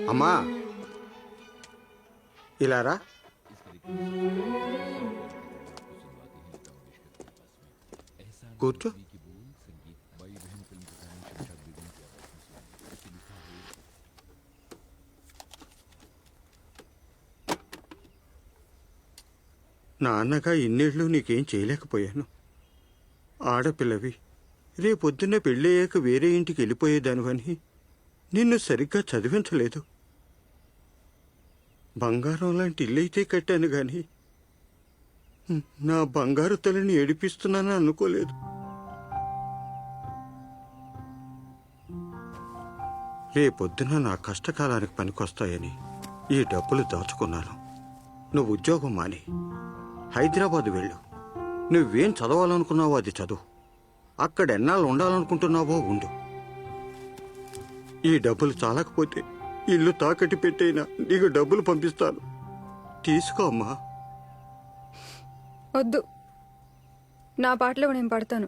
అమ్మా ఇలారా. కూర్చో. నాన్నగా ఇన్నేళ్ళు నీకేం చేయలేకపోయాను. ఆడపిల్లవి రేపొద్దున్న పెళ్ళయ్యాక వేరే ఇంటికి వెళ్ళిపోయేదానివని నిన్ను సరిగ్గా చదివించలేదు. బంగారం లాంటి ఇల్లైతే కట్టాను గాని నా బంగారు తల్లిని ఏడిపిస్తున్నానని అనుకోలేదు. రేపొద్దున నా కష్టకాలానికి పనికొస్తాయని ఈ డబ్బులు దాచుకున్నాను. నువ్వు ఉద్యోగం మాని హైదరాబాద్ వెళ్ళు. నువ్వేం చదవాలనుకున్నావో అది చదువు. అక్కడ ఎన్నాళ్ళు ఉండాలనుకుంటున్నావో ఉండు. ఈ డబ్బులు చాలకపోతే ఇల్లు తాకట్టు పెట్టైనా నీకు డబ్బులు పంపిస్తాను. తీసుకో అమ్మా. వద్దు, నా పాటలో నేను పడతాను.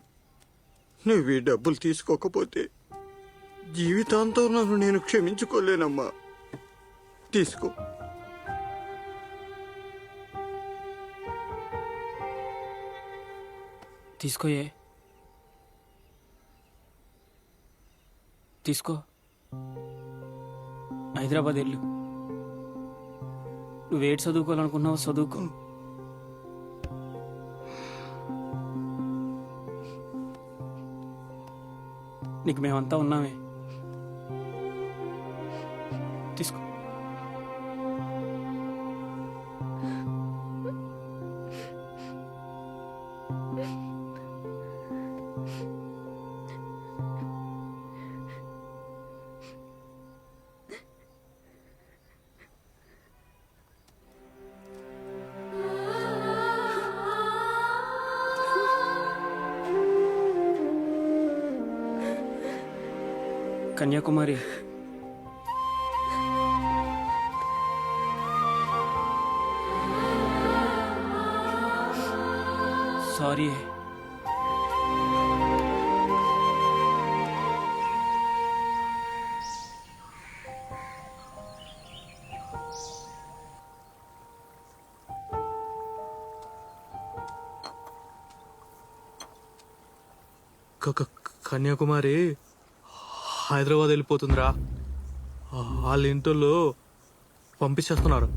నువ్వు ఈ డబ్బులు తీసుకోకపోతే జీవితాంతం నన్ను నేను క్షమించుకోలేనమ్మా. తీసుకో. తీసుకోయే, తీసుకో. హైదరాబాద్ వెళ్ళు. నువ్వేటి చదువుకోవాలనుకున్నావు చదువుకో. నీకు మేమంతా ఉన్నామే. తీసుకో. కన్యాకుమారి, సారీ. కన్యాకుమారి హైదరాబాద్ వెళ్ళిపోతుందిరా. వాళ్ళ ఇంట్లో పంపించేస్తున్నారు.